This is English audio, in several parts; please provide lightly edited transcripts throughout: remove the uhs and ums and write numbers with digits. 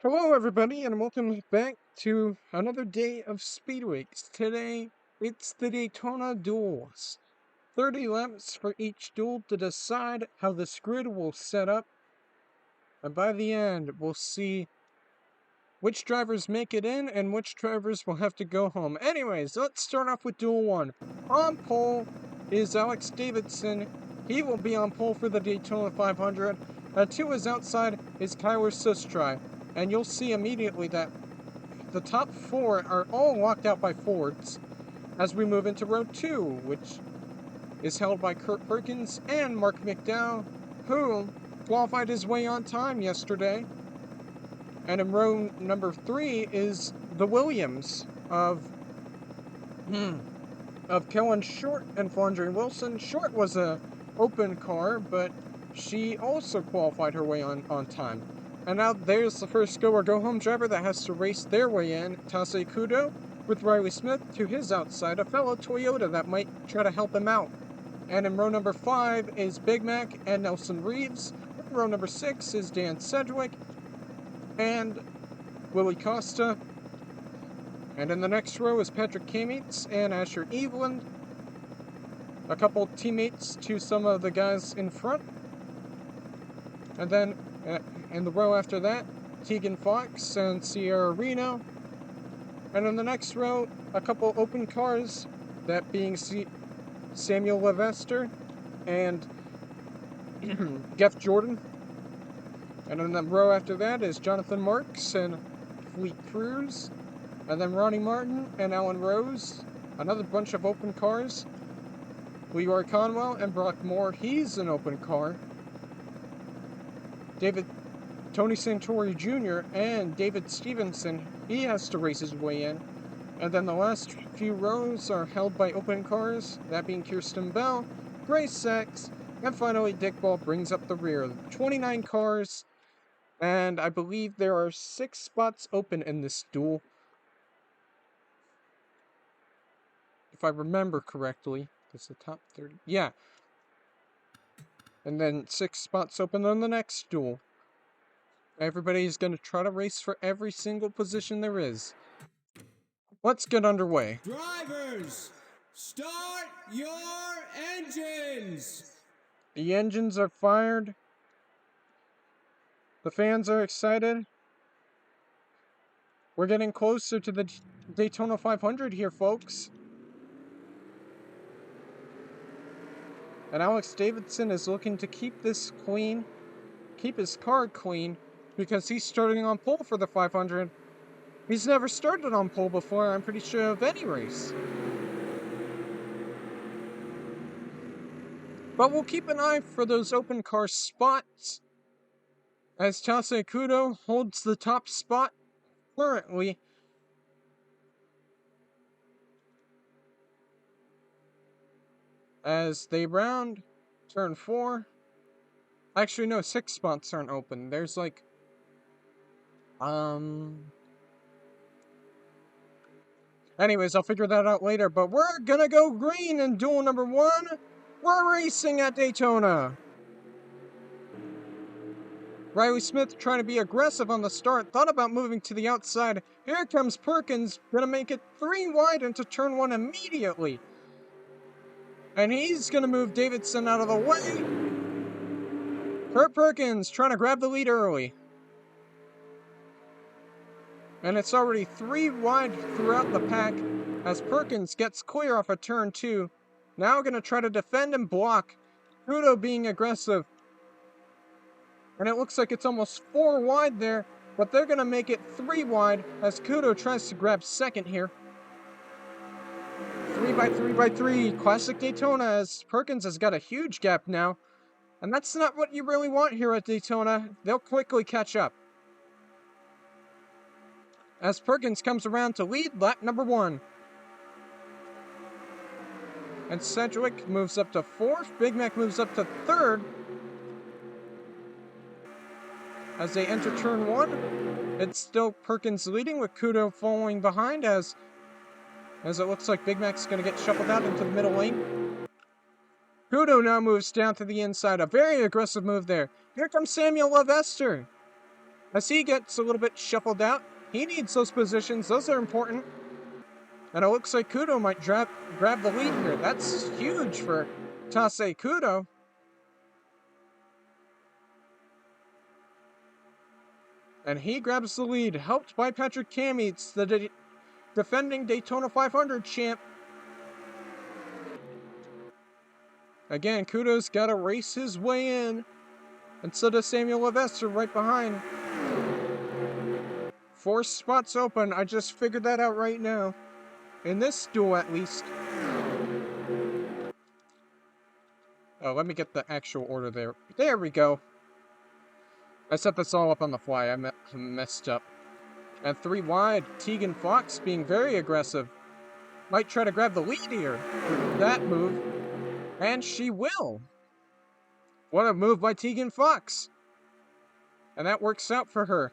Hello, everybody, and welcome back to another day of Speed Weeks. Today, it's the Daytona Duels. 30 laps for each duel to decide how this grid will set up, and by the end, we'll see which drivers make it in and which drivers will have to go home. Anyways, let's start off with Duel 1. On pole is Alex Davidson. He will be on pole for the Daytona 500. To his outside is Kyler Sustry. And you'll see immediately that the top four are all locked out by Fords as we move into row 2, which is held by Kurt Perkins and Mark McDowell, who qualified his way on time yesterday. And in row number 3 is the Williams of Kellen Short and Flandre Wilson. Short was a open car, but she also qualified her way on time. And now there's the first go or go home driver that has to race their way in, Tase Kudo, with Riley Smith to his outside, a fellow Toyota that might try to help him out. And in row number 5 is Big Mac and Nelson Reeves. In row number 6 is Dan Sedgwick and Willie Costa. And in the next row is Patrick Kamitz and Asher Eveland. A couple teammates to some of the guys in front. And then in the row after that, Tegan Fox and Sierra Reno. And in the next row, a couple open cars, that being Samuel Levester and Geoff Jordan. And in the row after that is Jonathan Marks and Fleet Cruz. And then Ronnie Martin and Alan Rose. Another bunch of open cars. Leroy Conwell and Brock Moore, he's an open car. Tony Santori Jr. and David Stevenson, he has to race his way in. And then the last few rows are held by open cars, that being Kirsten Bell, Grace Sachs, and finally Dick Ball brings up the rear. 29 cars, and I believe there are 6 spots open in this duel. If I remember correctly, it's the top 30. Yeah. And then 6 spots open on the next duel. Everybody's going to try to race for every single position there is. Let's get underway. Drivers, start your engines! The engines are fired. The fans are excited. We're getting closer to the Daytona 500 here, folks. And Alex Davidson is looking to keep this clean, keep his car clean, because he's starting on pole for the 500. He's never started on pole before, I'm pretty sure, of any race. But we'll keep an eye for those open car spots, as Tase Kudo holds the top spot currently. As they round turn 4. Actually, no, 6 spots aren't open. There's like anyways, I'll figure that out later, but we're gonna go green in duel number 1. We're racing at Daytona. Riley Smith trying to be aggressive on the start, thought about moving to the outside. Here comes Perkins, gonna make it 3 wide into turn 1 immediately. And he's gonna move Davidson out of the way. Kurt Perkins trying to grab the lead early. And it's already 3 wide throughout the pack as Perkins gets clear off of turn 2. Now going to try to defend and block. Kudo being aggressive. And it looks like it's almost 4 wide there, but they're going to make it 3 wide as Kudo tries to grab second here. 3x3x3, classic Daytona, as Perkins has got a huge gap now. And that's not what you really want here at Daytona. They'll quickly catch up. As Perkins comes around to lead lap number 1. And Sedgwick moves up to 4th. Big Mac moves up to 3rd. As they enter turn 1, it's still Perkins leading with Kudo following behind as it looks like Big Mac's going to get shuffled out into the middle lane. Kudo now moves down to the inside. A very aggressive move there. Here comes Samuel Levester. As he gets a little bit shuffled out, he needs those positions. Those are important. And it looks like Kudo might grab the lead here. That's huge for Tasei Kudo. And he grabs the lead, helped by Patrick Kamitz, the defending Daytona 500 champ. Again, Kudo's got to race his way in. And so does Samuel Levester right behind. 4 spots open. I just figured that out right now. In this duel, at least. Oh, let me get the actual order there. There we go. I set this all up on the fly. I messed up. At 3 wide, Tegan Fox being very aggressive. Might try to grab the lead here with that move. And she will. What a move by Tegan Fox. And that works out for her.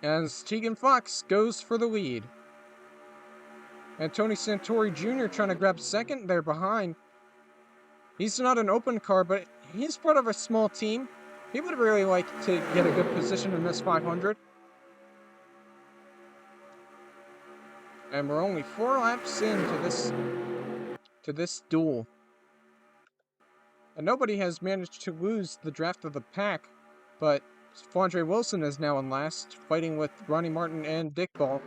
As Tegan Fox goes for the lead. And Tony Santori Jr. trying to grab second there behind. He's not an open car, but he's part of a small team. He would really like to get a good position in this 500. And we're only 4 laps into this duel. And nobody has managed to lose the draft of the pack, but Fondre Wilson is now in last, fighting with Ronnie Martin and Dick Ball.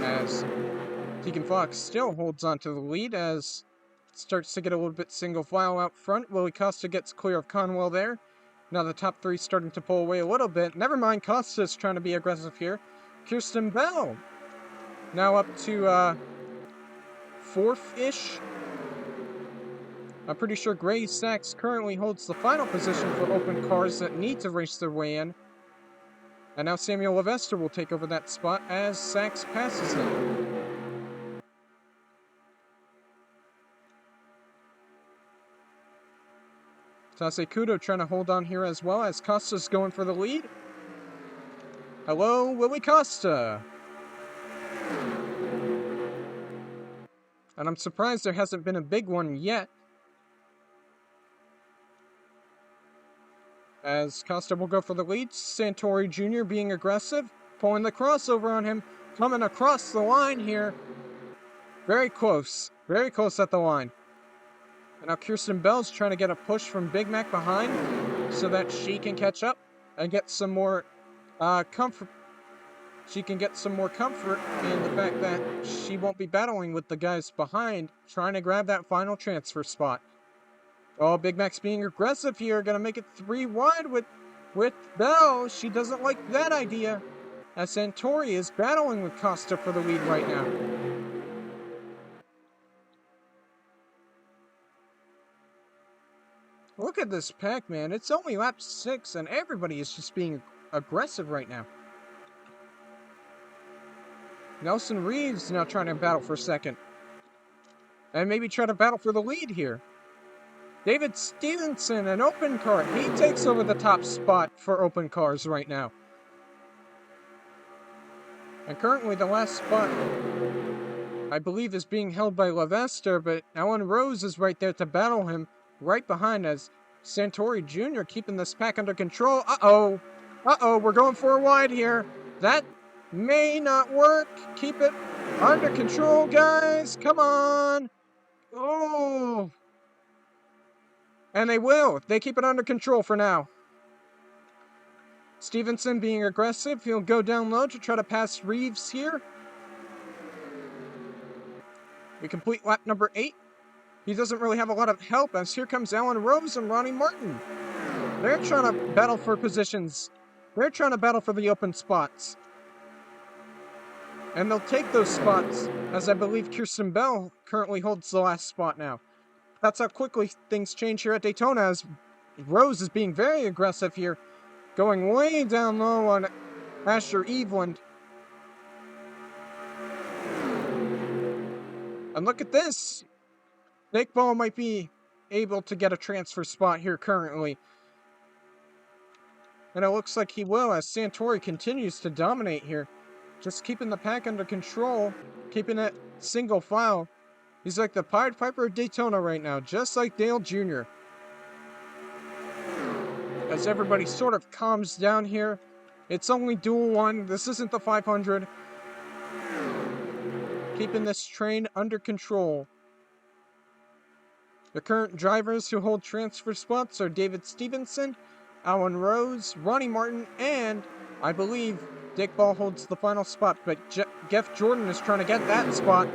As Tegan Fox still holds on to the lead as it starts to get a little bit single file out front. Willie Costa gets clear of Conwell there. Now the top 3 starting to pull away a little bit. Never mind, Costa's trying to be aggressive here. Kirsten Bell now up to 4th-ish. I'm pretty sure Gray Sachs currently holds the final position for open cars that need to race their way in. And now Samuel Levester will take over that spot as Sachs passes him. Tasei Kudo trying to hold on here as well as Costa's going for the lead. Hello, Willie Costa. And I'm surprised there hasn't been a big one yet. As Costa will go for the lead, Santori Jr. being aggressive, pulling the crossover on him, coming across the line here. Very close at the line. And now Kirsten Bell's trying to get a push from Big Mac behind so that she can catch up and get some more comfort. She can get some more comfort in the fact that she won't be battling with the guys behind, trying to grab that final transfer spot. Oh, Big Mac's being aggressive here, gonna make it 3 wide with Bell. She doesn't like that idea, as Santori is battling with Costa for the lead right now. Look at this pack, man. It's only lap 6, and everybody is just being aggressive right now. Nelson Reeves now trying to battle for second. And maybe try to battle for the lead here. David Stevenson, an open car. He takes over the top spot for open cars right now. And currently the last spot, I believe, is being held by Levester, but Alan Rose is right there to battle him right behind as Santori Jr. keeping this pack under control. Uh-oh, we're going 4 wide here. That may not work. Keep it under control, guys. Come on. Oh. And they will. They keep it under control for now. Stevenson being aggressive. He'll go down low to try to pass Reeves here. We complete lap number 8. He doesn't really have a lot of help as here comes Alan Rose and Ronnie Martin. They're trying to battle for positions. They're trying to battle for the open spots. And they'll take those spots, as I believe Kirsten Bell currently holds the last spot now. That's how quickly things change here at Daytona, as Rose is being very aggressive here, going way down low on Asher Eveland. And look at this. Nick Ball might be able to get a transfer spot here currently. And it looks like he will, as Santori continues to dominate here. Just keeping the pack under control, keeping it single file. He's like the Pied Piper of Daytona right now, just like Dale Jr. as everybody sort of calms down here. It's only Duel 1. This isn't the 500. Keeping this train under control. The current drivers who hold transfer spots are David Stevenson, Alan Rose, Ronnie Martin, and, I believe, Dick Ball holds the final spot, but Jeff Jordan is trying to get that spot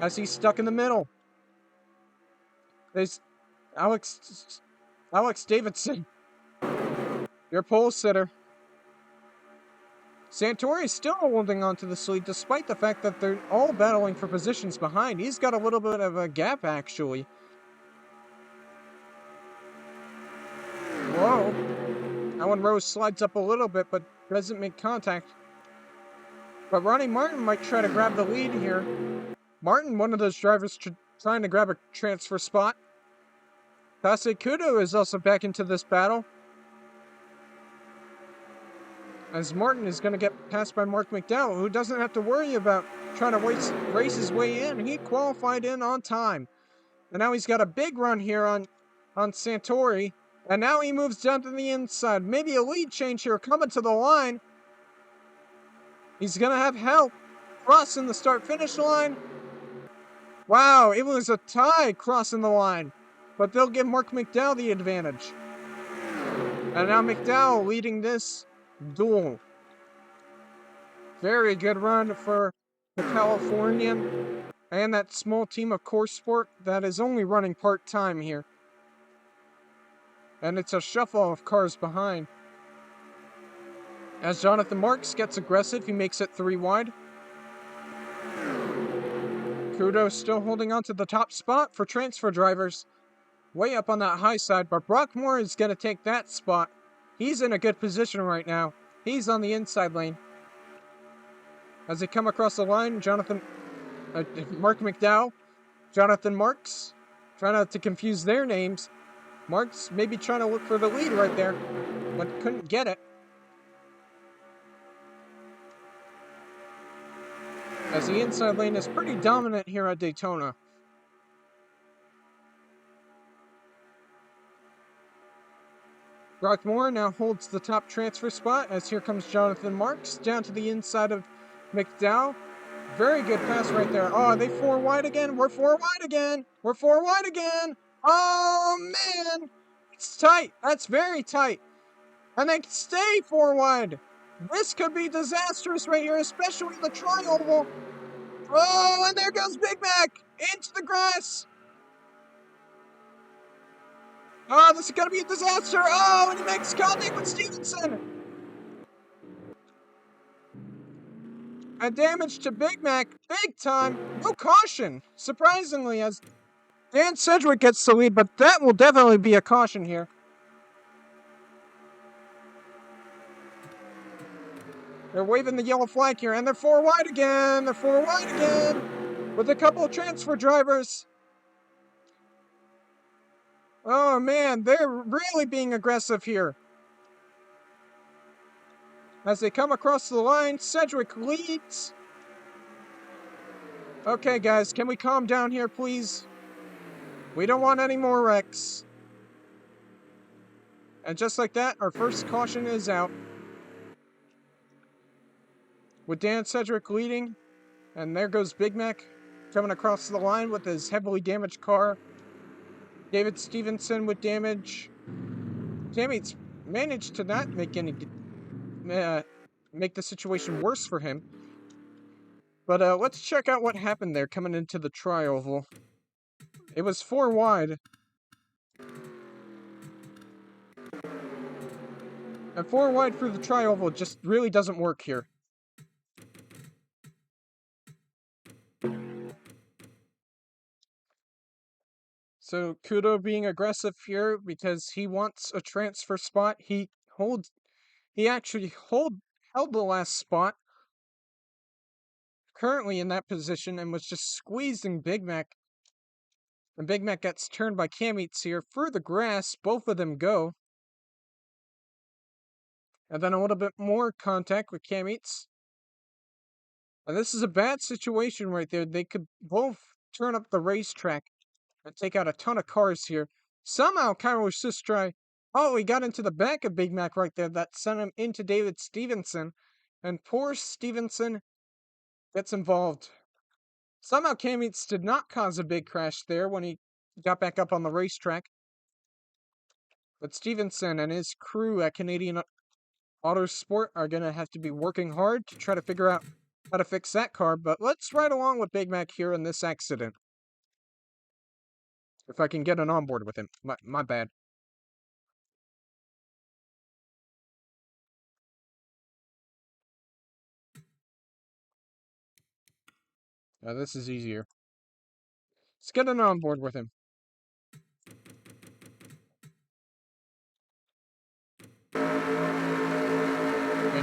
as he's stuck in the middle. There's Alex Davidson, your pole sitter. Santori's still holding on to this lead despite the fact that they're all battling for positions behind. He's got a little bit of a gap, actually. Whoa. Alan Rose slides up a little bit, but doesn't make contact. But Ronnie Martin might try to grab the lead here. Martin, one of those drivers trying to grab a transfer spot. Tase Kudo is also back into this battle, as Martin is going to get passed by Mark McDowell, who doesn't have to worry about trying to race his way in. He qualified in on time. And now he's got a big run here on Santori. And now he moves down to the inside. Maybe a lead change here coming to the line. He's going to have help crossing the start-finish line. Wow, it was a tie crossing the line. But they'll give Mark McDowell the advantage. And now McDowell leading this duel. Very good run for the Californian and that small team of Core Sport that is only running part-time here. And it's a shuffle of cars behind. As Jonathan Marks gets aggressive, he makes it 3 wide. Kudo still holding on to the top spot for transfer drivers. Way up on that high side, but Brock Moore is going to take that spot. He's in a good position right now. He's on the inside lane. As they come across the line, Mark McDowell, Jonathan Marks, try not to confuse their names. Marks maybe trying to look for the lead right there, but couldn't get it. As the inside lane is pretty dominant here at Daytona. Brock Moore now holds the top transfer spot as here comes Jonathan Marks down to the inside of McDowell. Very good pass right there. Oh, are they 4 wide again? We're 4 wide again. We're 4 wide again. Oh, man. It's tight. That's very tight. And they stay 4 wide. This could be disastrous right here, especially the tri-oval. Oh, and there goes Big Mac into the grass. Oh, this is going to be a disaster. Oh, and he makes contact with Stevenson. And damage to Big Mac, big time. No caution, surprisingly, as Dan Sedgwick gets the lead, but that will definitely be a caution here. They're waving the yellow flag here, and they're 4 wide again. They're 4 wide again with a couple of transfer drivers. Oh, man, they're really being aggressive here. As they come across the line, Sedgwick leads. Okay, guys, can we calm down here, please? We don't want any more wrecks. And just like that, our first caution is out. With Dan Sedgwick leading, and there goes Big Mac coming across the line with his heavily damaged car. David Stevenson with damage. Tammy's managed to not make the situation worse for him. But let's check out what happened there coming into the tri-oval. It was 4 wide. And 4 wide for the tri-oval just really doesn't work here. So Kudo being aggressive here because he wants a transfer spot. He actually held the last spot. Currently in that position and was just squeezing Big Mac. And Big Mac gets turned by Cam Eats here through the grass. Both of them go. And then a little bit more contact with Cam Eats. And this is a bad situation right there. They could both turn up the racetrack and take out a ton of cars here. Somehow Kyle Sistrai. Oh, he got into the back of Big Mac right there. That sent him into David Stevenson. And poor Stevenson gets involved. Somehow Cam Eats did not cause a big crash there when he got back up on the racetrack. But Stevenson and his crew at Canadian Autosport are going to have to be working hard to try to figure out how to fix that car. But let's ride along with Big Mac here in this accident. If I can get an onboard with him. My bad. This is easier. Let's get an onboard with him. And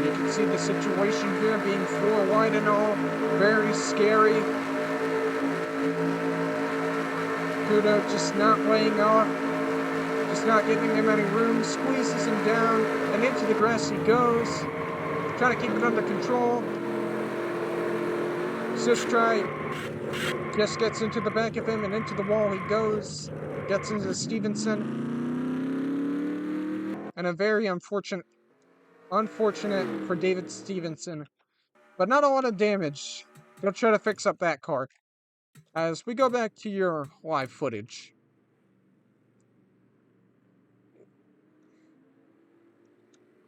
you can see the situation here being 4 wide and all. Very scary. Kudo just not laying off. Just not giving him any room. Squeezes him down. And into the grass he goes. Trying to keep it under control. Sistrai just gets into the back of him and into the wall he goes. Gets into Stevenson. And a very unfortunate for David Stevenson. But not a lot of damage. They'll try to fix up that car. As we go back to your live footage.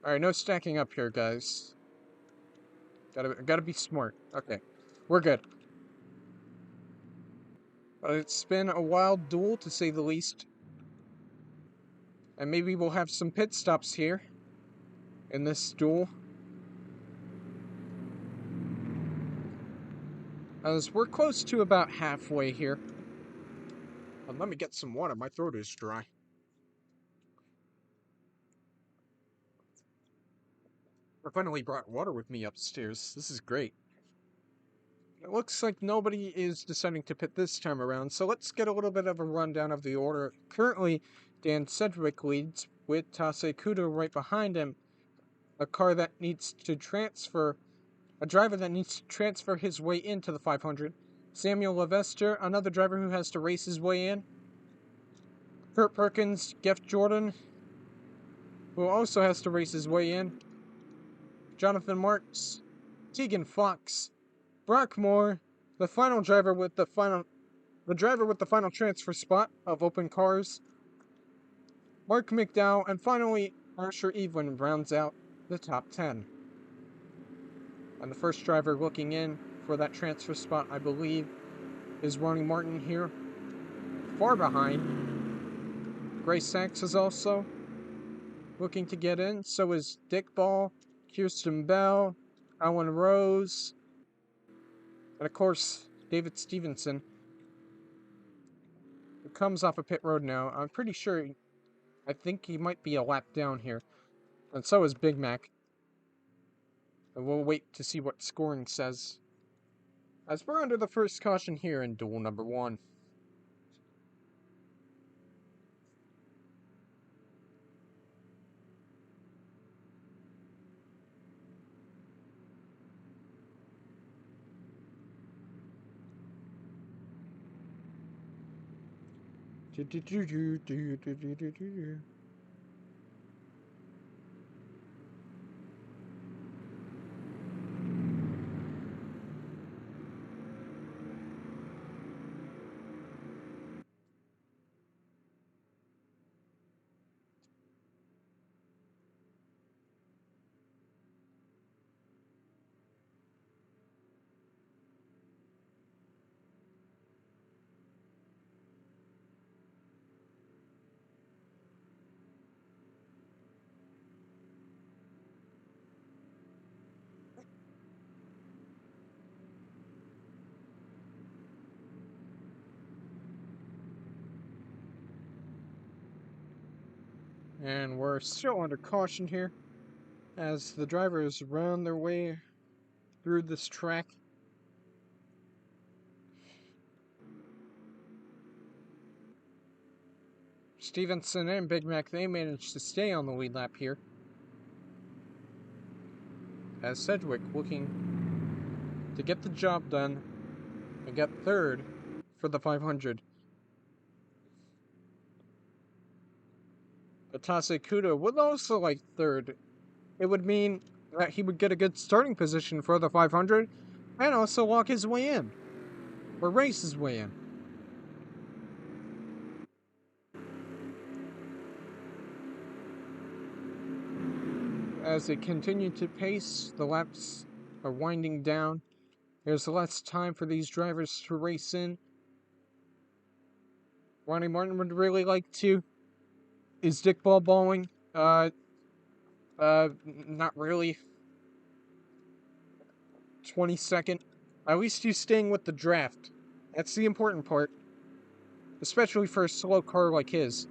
Alright, no stacking up here, guys. Gotta be smart. Okay, we're good. But it's been a wild duel, to say the least. And maybe we'll have some pit stops here in this duel. As we're close to about halfway here. Let me get some water, my throat is dry. I finally brought water with me upstairs. This is great. It looks like nobody is deciding to pit this time around, so let's get a little bit of a rundown of the order. Currently, Dan Sedgwick leads, with Tase Kudo right behind him. A driver that needs to transfer his way into the 500. Samuel Levester, another driver who has to race his way in. Kurt Perkins, Jeff Jordan, who also has to race his way in. Jonathan Marks, Tegan Fox, Brock Moore, the driver with the final transfer spot of open cars. Mark McDowell, and finally Archer Evelyn rounds out the top 10. And the first driver looking in for that transfer spot, I believe, is Ronnie Martin here. Far behind. Gray Sachs is also looking to get in. So is Dick Ball, Kirsten Bell, Alan Rose, and of course, David Stevenson, who comes off a pit road now. I'm pretty sure, I think he might be a lap down here. And so is Big Mac. And we'll wait to see what scoring says. As we're under the first caution here in duel number 1. And we're still under caution here, as the drivers round their way through this track. Stevenson and Big Mac, they managed to stay on the lead lap here. As Sedgwick looking to get the job done and get third for the 500. Atase Kudo would also like third. It would mean that he would get a good starting position for the 500 and also walk his way in, or race his way in. As they continue to pace, the laps are winding down. There's less time for these drivers to race in. Ronnie Martin would really like to. Is Dick Ball balling? Not really. 22nd. At least he's staying with the draft. That's the important part. Especially for a slow car like his.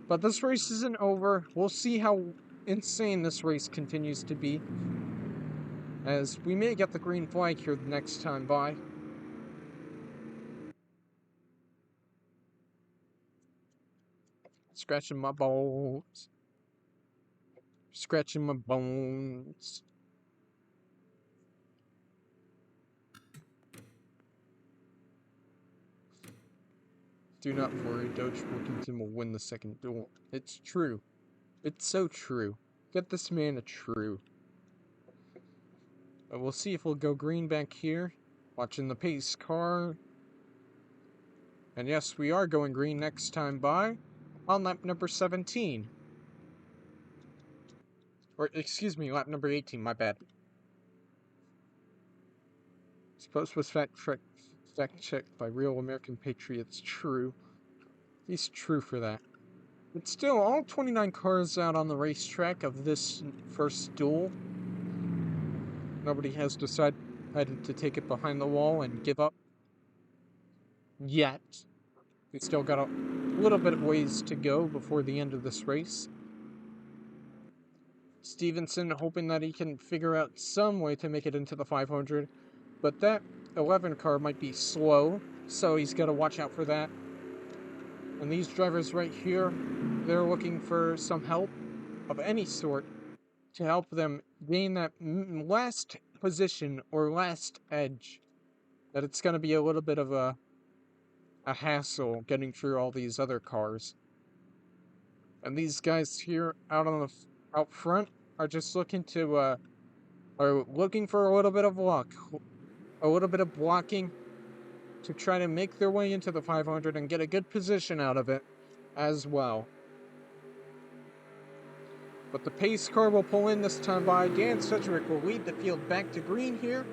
But this race isn't over. We'll see how insane this race continues to be. As we may get the green flag here the next time by. Scratching my bones. Scratching my bones. Do not worry, Doge Wilkinson will win the second duel. It's true. It's so true. Get this man a true. But we'll see if we'll go green back here. Watching the pace car. And yes, we are going green next time by. On lap number 17. Or, excuse me, lap number 18, my bad. Suppose was fact checked by Real American Patriots. True. He's true for that. But still, all 29 cars out on the racetrack of this first duel. Nobody has decided to take it behind the wall and give up yet. We still got a little bit of ways to go before the end of this race. Stevenson hoping that he can figure out some way to make it into the 500, but that 11 car might be slow, so he's got to watch out for that. And these drivers right here, they're looking for some help of any sort to help them gain that last position or last edge. That it's going to be a little bit of a hassle getting through all these other cars. And these guys here out front are just looking to are looking for a little bit of luck, a little bit of blocking to try to make their way into the 500 and get a good position out of it as well. But the pace car will pull in this time by. Dan Sedgwick will lead the field back to green here.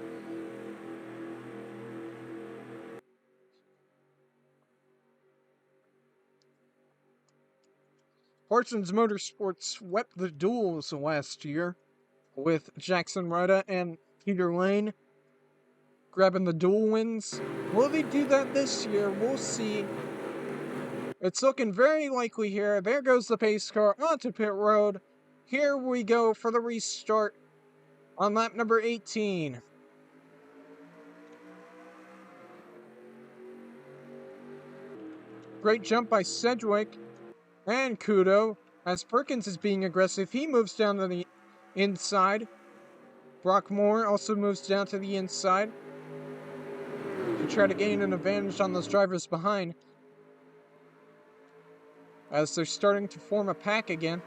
Parsons Motorsports swept the duels last year with Jackson Ryda and Peter Lane grabbing the duel wins. Will they do that this year? We'll see. It's looking very likely here. There goes the pace car onto pit road. Here we go for the restart on lap number 18. Great jump by Sedgwick and Kudo. As Perkins is being aggressive, he moves down to the inside. Brock Moore also moves down to the inside to try to gain an advantage on those drivers behind, as they're starting to form a pack again.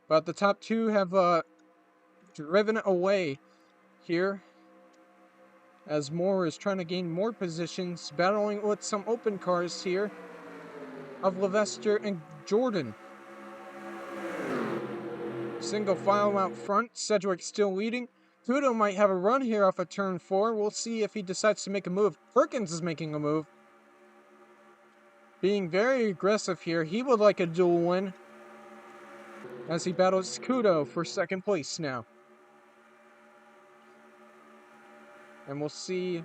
But the top two have driven away here, as Moore is trying to gain more positions, battling with some open cars here of Levester and Jordan. Single file out front, Sedgwick still leading. Kudo might have a run here off of turn 4. We'll see if he decides to make a move. Perkins is making a move. Being very aggressive here. He would like a dual win as he battles Kudo for second place now. And we'll see.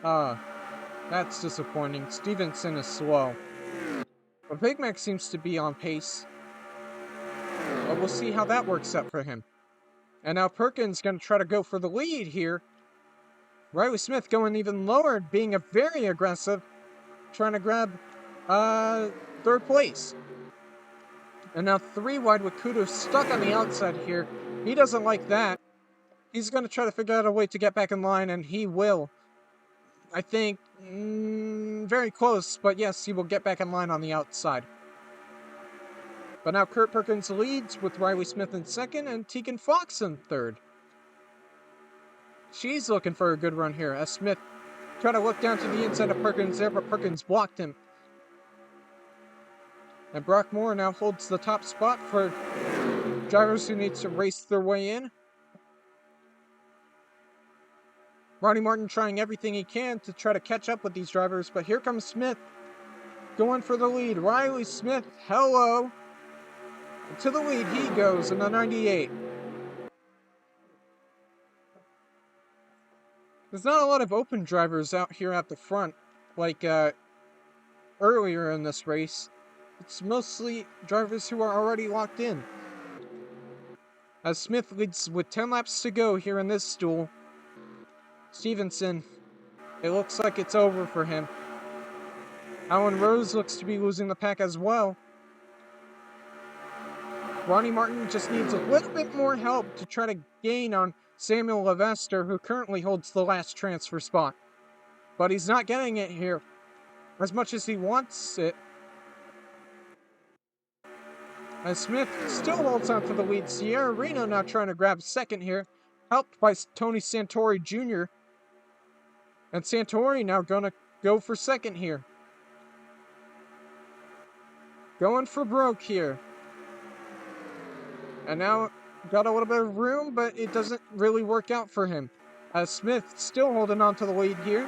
That's disappointing. Stevenson is slow. But Big Mac seems to be on pace. But we'll see how that works out for him. And now Perkins going to try to go for the lead here. Riley Smith going even lower, being very aggressive, trying to grab third place. And now 3 wide with Kudo stuck on the outside here. He doesn't like that. He's going to try to figure out a way to get back in line, and he will. I think Very close, but yes, he will get back in line on the outside. But now Kurt Perkins leads with Riley Smith in second and Tegan Fox in third. She's looking for a good run here as Smith tried to look down to the inside of Perkins there, but Perkins blocked him. And Brock Moore now holds the top spot for drivers who need to race their way in. Ronnie Martin trying everything he can to try to catch up with these drivers, but here comes Smith going for the lead. Riley Smith, hello. And to the lead he goes in the 98. There's not a lot of open drivers out here at the front, like earlier in this race. It's mostly drivers who are already locked in. As Smith leads with 10 laps to go here in this duel. Stevenson, it looks like it's over for him. Alan Rose looks to be losing the pack as well. Ronnie Martin just needs a little bit more help to try to gain on Samuel Levester, who currently holds the last transfer spot. But he's not getting it here as much as he wants it. As Smith still holds on to the lead. Sierra Reno now trying to grab second here, helped by Tony Santori Jr. And Santori now gonna go for second here. Going for broke here. And now got a little bit of room, but it doesn't really work out for him. As Smith still holding on to the lead here.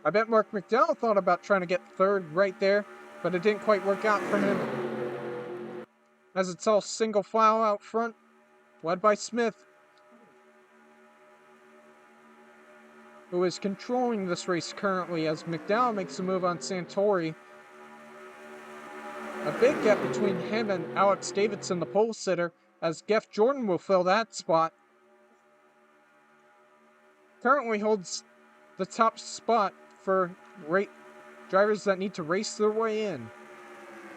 I bet Mark McDowell thought about trying to get third right there, but it didn't quite work out for him. As it's all single file out front, led by Smith, who is controlling this race currently as McDowell makes a move on Santori. A big gap between him and Alex Davidson, the pole sitter, as Geoff Jordan will fill that spot. Currently holds the top spot for drivers that need to race their way in.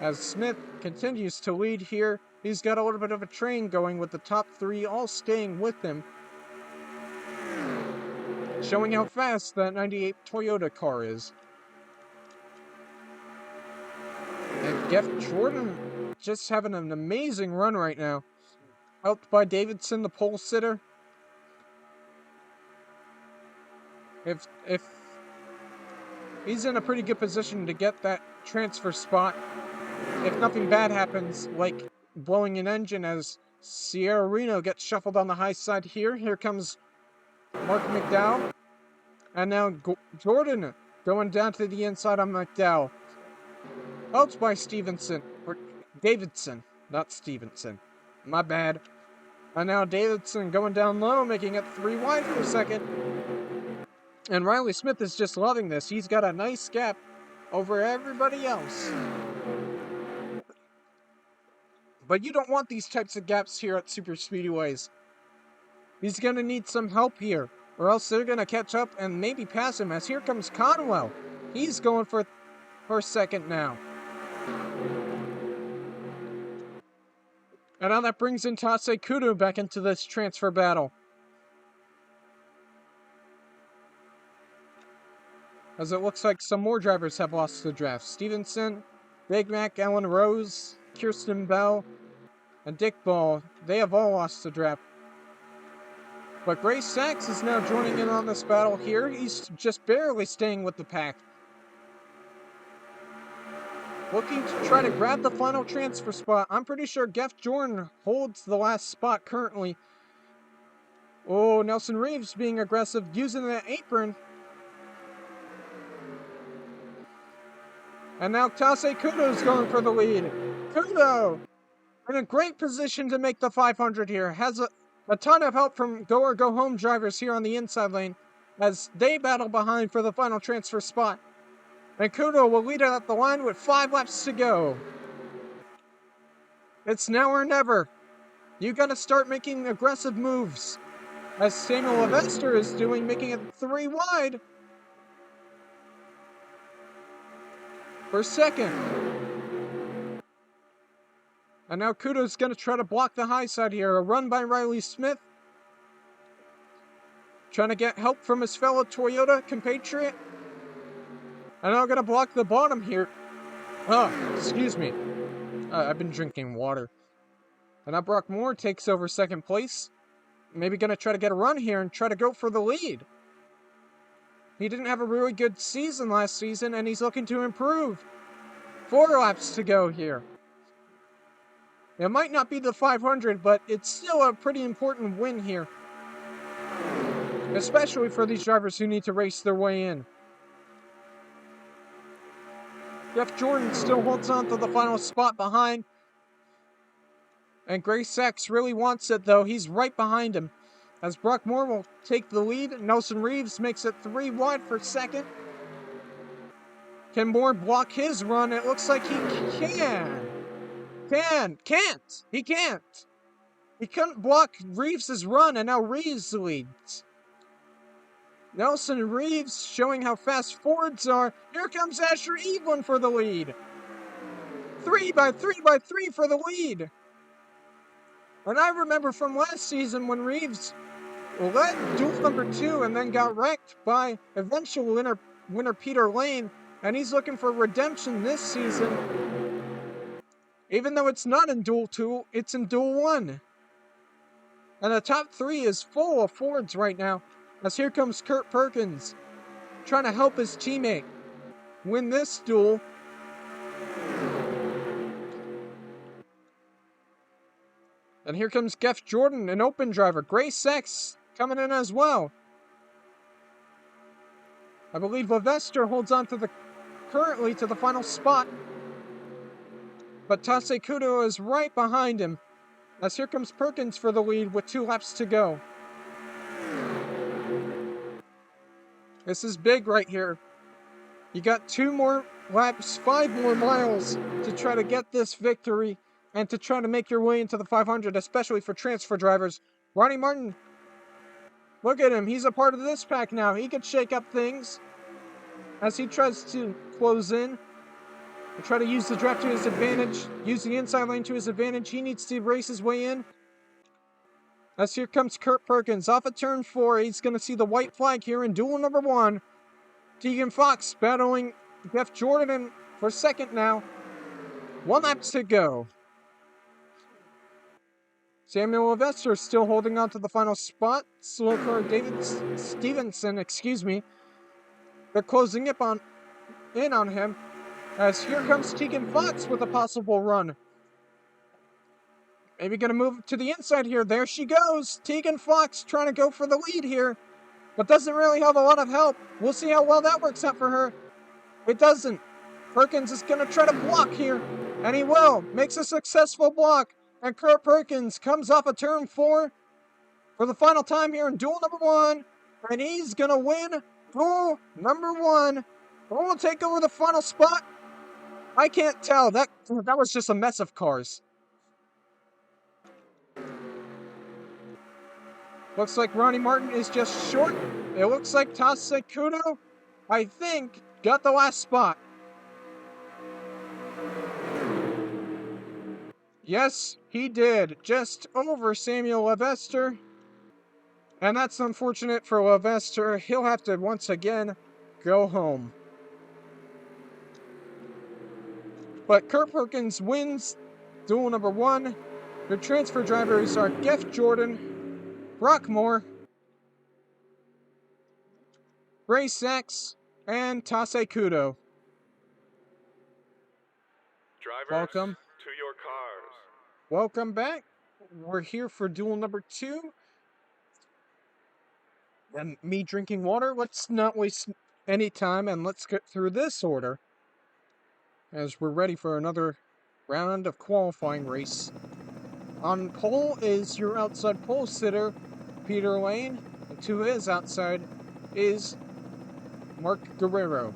As Smith continues to lead here, he's got a little bit of a train going with the top three all staying with him. Showing how fast that 98 Toyota car is. And Geoff Jordan just having an amazing run right now. Helped by Davidson, the pole sitter. If he's in a pretty good position to get that transfer spot, if nothing bad happens, like blowing an engine as Sierra Reno gets shuffled on the high side here. Here comes Mark McDowell. And now Jordan going down to the inside on McDowell. Helped by Stevenson. Or Davidson, not Stevenson. My bad. And now Davidson going down low, making it 3 wide for a second. And Riley Smith is just loving this. He's got a nice gap over everybody else. But you don't want these types of gaps here at super speedways. He's going to need some help here, or else they're going to catch up and maybe pass him, as here comes Conwell. He's going for second now. And now that brings in Tase Kudo back into this transfer battle. As it looks like some more drivers have lost the draft. Stevenson, Big Mac, Ellen Rose, Kirsten Bell, and Dick Ball. They have all lost the draft. But Grace Sachs is now joining in on this battle here. He's just barely staying with the pack. Looking to try to grab the final transfer spot. I'm pretty sure Geoff Jordan holds the last spot currently. Oh, Nelson Reeves being aggressive, using that apron. And now Tase Kudo's going for the lead. Kudo in a great position to make the 500 here. Has a ton of help from go or go home drivers here on the inside lane as they battle behind for the final transfer spot. And Kudo will lead it at the line with 5 laps to go. It's now or never. You gotta start making aggressive moves, as Samuel Levester is doing, making it 3 wide for second. And now Kudo's gonna try to block the high side here. A run by Riley Smith. trying to get help from his fellow Toyota compatriot. And I'm going to block the bottom here. Oh, excuse me. I've been drinking water. And now Brock Moore takes over second place. Maybe going to try to get a run here and try to go for the lead. He didn't have a really good season last season, and he's looking to improve. 4 laps to go here. It might not be the 500, but it's still a pretty important win here. Especially for these drivers who need to race their way in. Jeff Jordan still holds on to the final spot behind. And Gray Sachs really wants it, though. He's right behind him. As Brock Moore will take the lead, Nelson Reeves makes it 3 wide for second. Can Moore block his run? It looks like he can. Can't. He can't. He couldn't block Reeves' run, and now Reeves leads. Nelson Reeves showing how fast Fords are. Here comes Asher Evelyn for the lead. 3 by 3 for the lead. And I remember from last season when Reeves led duel number 2 and then got wrecked by eventual winner Peter Lane. And he's looking for redemption this season. Even though it's not in Duel 2, it's in Duel 1. And the top 3 is full of Fords right now. As here comes Kurt Perkins, trying to help his teammate win this duel. And here comes Jeff Jordan, an open driver. Gray Sachs coming in as well. I believe Lavester holds on to currently to the final spot. But Tase Kudo is right behind him. As here comes Perkins for the lead with 2 laps to go. This is big right here. You got 2 more laps, 5 more miles to try to get this victory and to try to make your way into the 500, especially for transfer drivers. Ronnie Martin, look at him. He's a part of this pack now. He could shake up things as he tries to close in and try to use the draft to his advantage, use the inside lane to his advantage. He needs to race his way in. As here comes Kurt Perkins off of turn 4. He's going to see the white flag here in duel number 1. Tegan Fox battling Jeff Jordan for second now. 1 lap to go. Samuel Lavester still holding on to the final spot. Slow car David Stevenson, they're closing in on him. As here comes Tegan Fox with a possible run. Maybe going to move to the inside here. There she goes. Tegan Fox trying to go for the lead here. But doesn't really have a lot of help. We'll see how well that works out for her. It doesn't. Perkins is going to try to block here. And he will. Makes a successful block. And Kurt Perkins comes off of turn 4 for the final time here in duel number 1. And he's going to win duel number 1. Who will take over the final spot? I can't tell. That was just a mess of cars. Looks like Ronnie Martin is just short. It looks like Tase Kudo, I think, got the last spot. Yes, he did. Just over Samuel Lavester. And that's unfortunate for Lavester. He'll have to once again go home. But Kurt Perkins wins duel number 1. Your transfer drivers are Jeff Jordan, Brock Moore, Gray Sachs, and Tase Kudo. Drivers, welcome to your cars. Welcome back. We're here for duel number 2. And me drinking water. Let's not waste any time and let's get through this order as we're ready for another round of qualifying race. On pole is your outside pole sitter, Peter Lane, and to his outside is Mark Guerrero.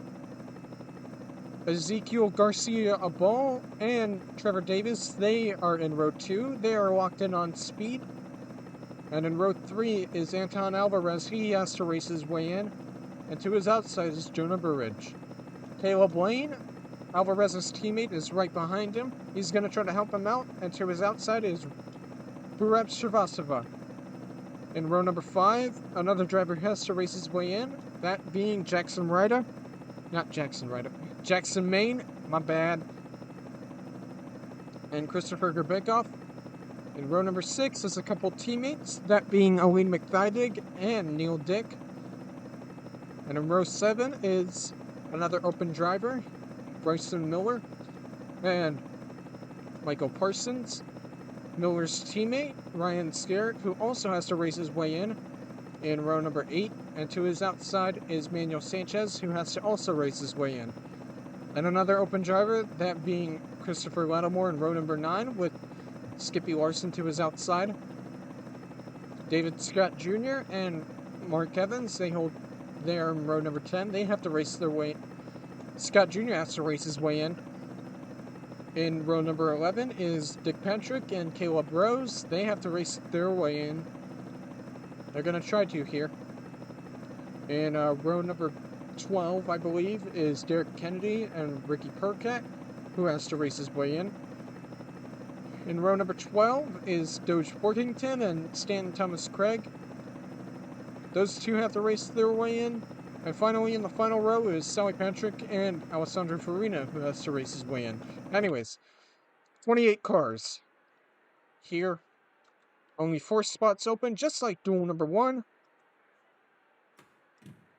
Ezekiel Garcia Abal and Trevor Davis, they are in row 2. They are locked in on speed. And in row 3 is Anton Alvarez. He has to race his way in. And to his outside is Jonah Burridge. Caleb Lane, Alvarez's teammate, is right behind him. He's going to try to help him out. And to his outside is Burab Srivastava. In row number 5, another driver has to race his way in, that being Jackson Maine, my bad, and Christopher Gerbekoff. In row number 6 is a couple teammates, that being Aline McThydig and Neil Dick. And in row 7 is another open driver, Bryson Miller, and Michael Parsons. Miller's teammate, Ryan Scarrett, who also has to race his way in row number 8, and to his outside is Manuel Sanchez, who has to also race his way in. And another open driver, that being Christopher Lattimore in row number 9, with Skippy Larson to his outside. David Scott Jr. and Mark Evans, they are in row number 10. They have to race their way. Scott Jr. has to race his way in. In row number 11 is Dick Patrick and Caleb Rose. They have to race their way in. They're going to try to here. In row number 12, I believe, is Derek Kennedy and Ricky Percat, who has to race his way in. In row number 12 is Doge Workington and Stanton Thomas Craig. Those two have to race their way in. And finally, in the final row is Sally Patrick and Alessandro Farina, who has to race his way in. Anyways, 28 cars. Here, only 4 spots open, just like duel number 1.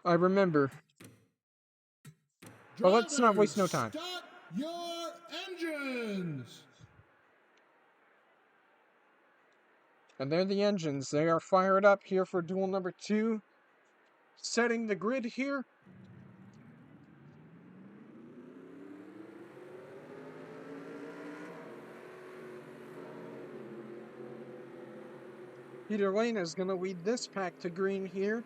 I remember. But let's not waste no time. Start your engines! And there are the engines. They are fired up here for duel number 2. Setting the grid here. Peter Lane is going to lead this pack to green here.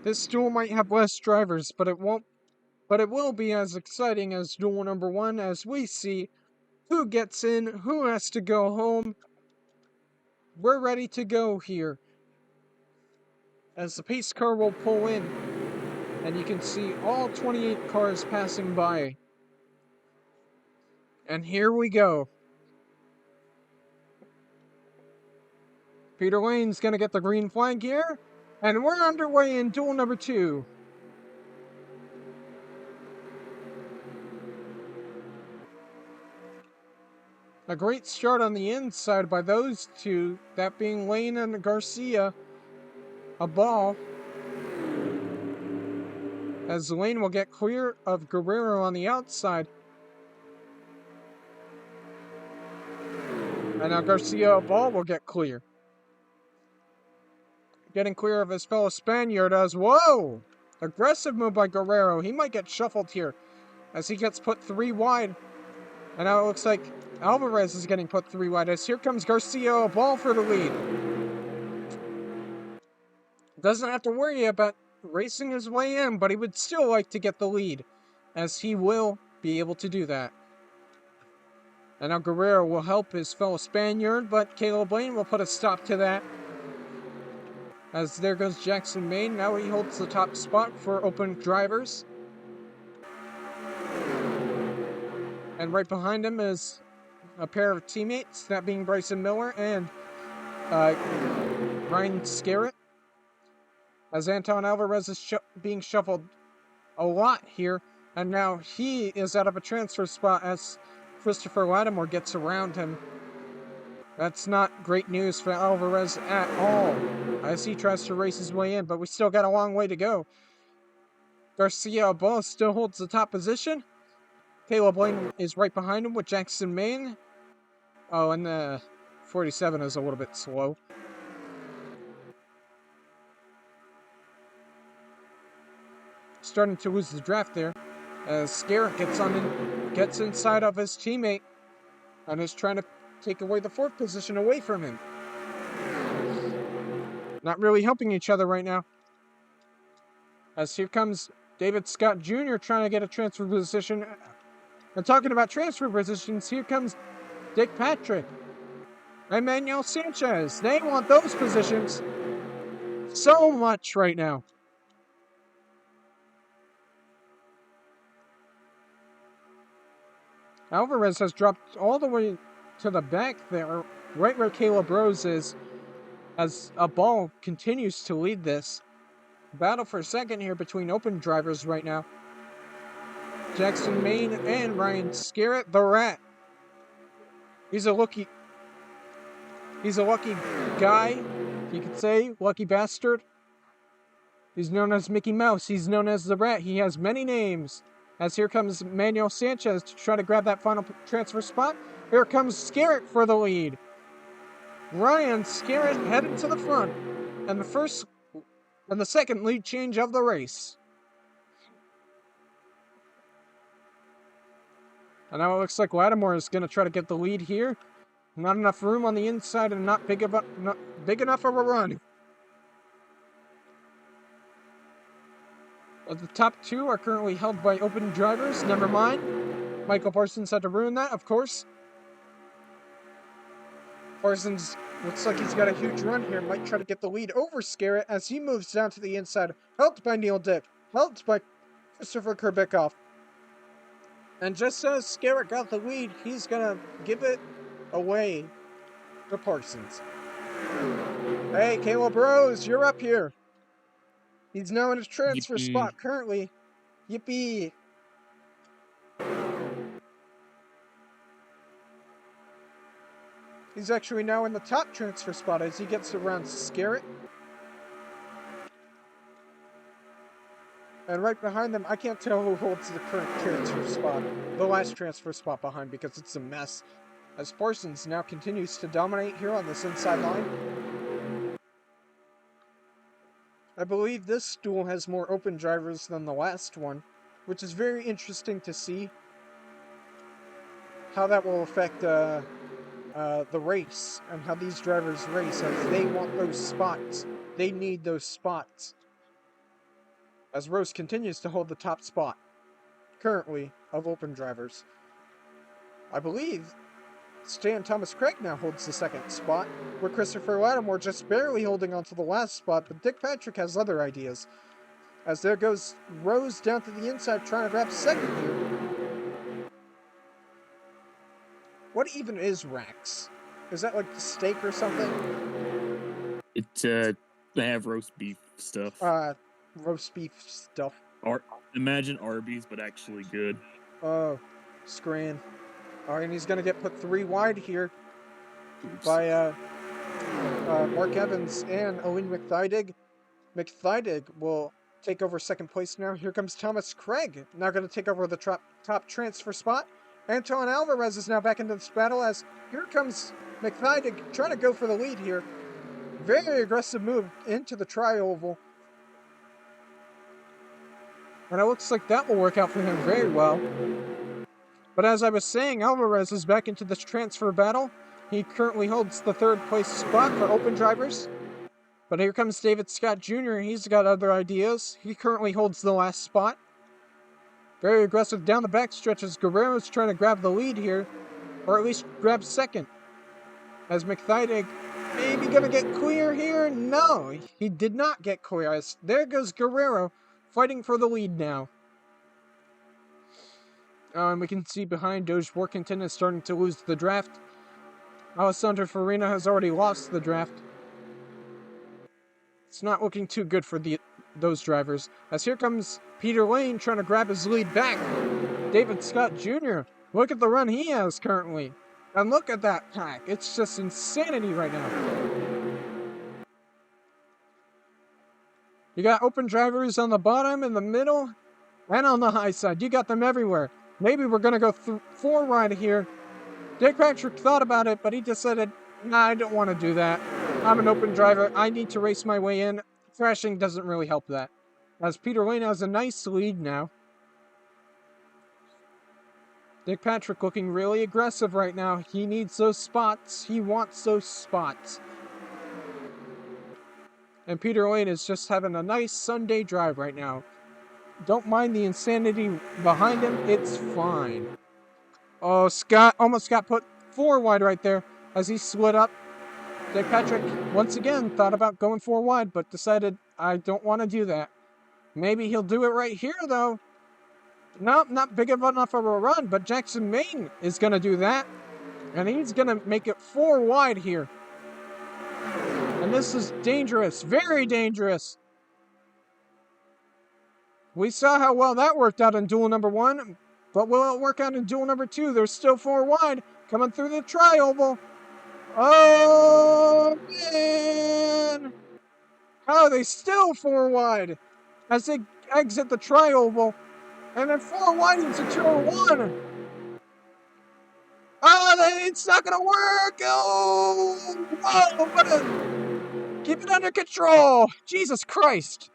This duel might have less drivers, but it will be as exciting as duel number 1, as we see who gets in, who has to go home. We're ready to go here. As the pace car will pull in, and you can see all 28 cars passing by. And here we go. Peter Lane's gonna get the green flag here, and we're underway in duel number 2. A great start on the inside by those two, that being Lane and Garcia. A ball, as Lane will get clear of Guerrero on the outside. And now Garcia, a ball, will get clear. Getting clear of his fellow Spaniard as, whoa! Aggressive move by Guerrero. He might get shuffled here as he gets put 3 wide. And now it looks like Alvarez is getting put 3 wide as here comes Garcia, a ball for the lead. Doesn't have to worry about racing his way in, but he would still like to get the lead, as he will be able to do that. And now Guerrero will help his fellow Spaniard, but Caleb Lane will put a stop to that. As there goes Jackson Maine. Now he holds the top spot for open drivers. And right behind him is a pair of teammates, that being Bryson Miller and Ryan Scarrett. As Anton Alvarez is being shuffled a lot here, and now he is out of a transfer spot as Christopher Lattimore gets around him. That's not great news for Alvarez at all, as he tries to race his way in, but we still got a long way to go. Garcia Ball still holds the top position. Caleb Lane is right behind him with Jackson Maine. Oh, and the 47 is a little bit slow. Starting to lose the draft there, as Scarrett gets inside of his teammate and is trying to take away the 4th position away from him. Not really helping each other right now. As here comes David Scott Jr. trying to get a transfer position. And talking about transfer positions, here comes Dick Patrick and Manuel Sanchez. They want those positions so much right now. Alvarez has dropped all the way to the back there, right where Caleb Rose is, as a ball continues to lead this. Battle for second here between open drivers right now. Jackson Main and Ryan Scarrett, the Rat. He's a lucky guy, you could say, lucky bastard. He's known as Mickey Mouse. He's known as the Rat. He has many names. As here comes Manuel Sanchez to try to grab that final transfer spot. Here comes Scarrett for the lead. Ryan Scarrett headed to the front, and the second lead change of the race. And now it looks like Lattimore is going to try to get the lead here. Not enough room on the inside and not big enough of a run. But the top two are currently held by open drivers. Never mind. Michael Parsons had to ruin that, of course. Parsons looks like he's got a huge run here. Might try to get the lead over Scarrett as he moves down to the inside. Helped by Neil Dick. Helped by Christopher Kurbikoff. And just as Scarrett got the lead, he's going to give it away to Parsons. Hey, Caleb Rose, you're up here. He's now in his transfer spot currently. Yippee. He's actually now in the top transfer spot as he gets around Scarrett. And right behind them, I can't tell who holds the current transfer spot. The last transfer spot behind, because it's a mess. As Parsons now continues to dominate here on this inside line. I believe this duel has more open drivers than the last one, which is very interesting to see how that will affect the race and how these drivers race, as they want those spots. They need those spots. As Rose continues to hold the top spot, currently, of open drivers. I believe Stan Thomas Craig now holds the second spot, where Christopher Lattimore just barely holding on to the last spot, but Dick Patrick has other ideas. As there goes Rose down to the inside trying to grab second here. What even is Rax? Is that like steak or something? They have roast beef stuff. Roast beef stuff. Imagine Arby's, but actually good. Oh, scran. Alright, and he's going to get put 3 wide here. Oops. By Mark Evans and Owen McThydig. McThydig will take over second place now. Here comes Thomas Craig, now going to take over the top transfer spot. Anton Alvarez is now back into this battle as here comes McThydig trying to go for the lead here. Very aggressive move into the tri-oval. And it looks like that will work out for him very well. But as I was saying, Alvarez is back into this transfer battle. He currently holds the third place spot for open drivers. But here comes David Scott Jr. He's got other ideas. He currently holds the last spot. Very aggressive down the back stretch as Guerrero's trying to grab the lead here. Or at least grab second. As McThydig maybe going to get clear here. No, he did not get clear. As there goes Guerrero fighting for the lead now. And we can see behind Doge Workington is starting to lose the draft. Alessandro Farina has already lost the draft. It's not looking too good for those drivers. As here comes Peter Lane trying to grab his lead back. David Scott Jr. Look at the run he has currently. And look at that pack. It's just insanity right now. You got open drivers on the bottom, in the middle, and on the high side. You got them everywhere. Maybe we're going to go 4 wide here. Dick Patrick thought about it, but he decided, nah, I don't want to do that. I'm an open driver. I need to race my way in. Crashing doesn't really help that. As Peter Lane has a nice lead now. Dick Patrick looking really aggressive right now. He needs those spots. He wants those spots. And Peter Lane is just having a nice Sunday drive right now. Don't mind the insanity behind him. It's fine. Oh, Scott almost got put 4 wide right there as he slid up. Dick Patrick, once again, thought about going 4 wide, but decided, I don't want to do that. Maybe he'll do it right here, though. Nope, not big enough of a run, but Jackson Maine is going to do that. And he's going to make it 4 wide here. And this is dangerous, very dangerous. We saw how well that worked out in duel number 1, but will it work out in duel number 2? There's still 4 wide coming through the tri-oval. Oh, man! How are they still 4 wide as they exit the tri-oval? And then 4 wide into turn 1. Oh, it's not going to work! Oh, whoa, what a... Keep it under control! Jesus Christ!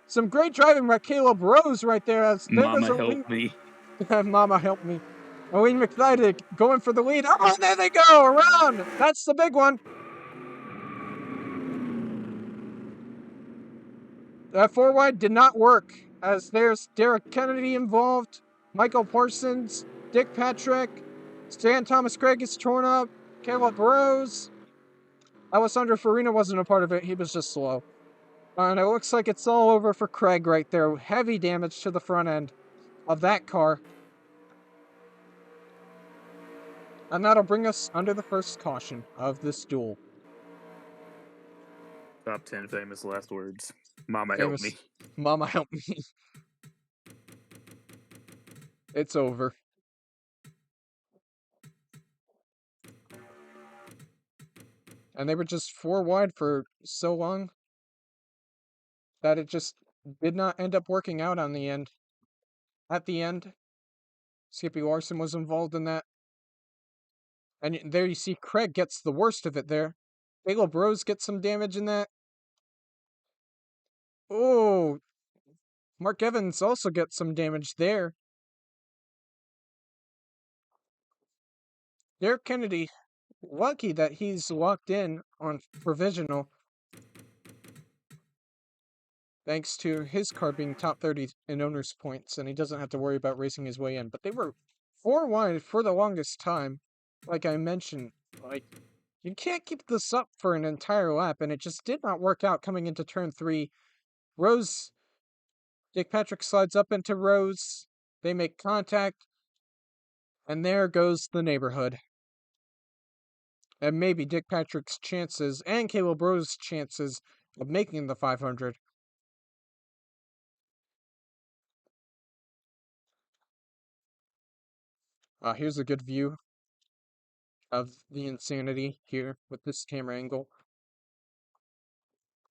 Some great driving by Caleb Rose right there. As there goes Mama help me. Mama help me. Owen McKnight going for the lead. Oh, there they go! Around! That's the big one. That 4 wide did not work, as there's Derek Kennedy involved, Michael Parsons, Dick Patrick, Stan Thomas Craig is torn up, Caleb Rose. Alessandro Farina wasn't a part of it, he was just slow. And it looks like it's all over for Craig right there. Heavy damage to the front end of that car. And that'll bring us under the first caution of this duel. Top 10 famous last words. Mama help Famous me. Mama help me. It's over. And they were just 4 wide for so long that it just did not end up working out on the end. At the end, Skippy Larson was involved in that. And there you see Craig gets the worst of it there. Caleb Rose gets some damage in that. Oh, Mark Evans also gets some damage there. Derek Kennedy, lucky that he's locked in on provisional, thanks to his car being top 30 in owner's points, and he doesn't have to worry about racing his way in. But they were 4 wide for the longest time. Like I mentioned, you can't keep this up for an entire lap, and it just did not work out coming into turn 3. Rose, Dick Patrick slides up into Rose. They make contact, and there goes the neighborhood. And maybe Dick Patrick's chances and Caleb Rose's chances of making the 500. Here's a good view of the insanity here with this camera angle.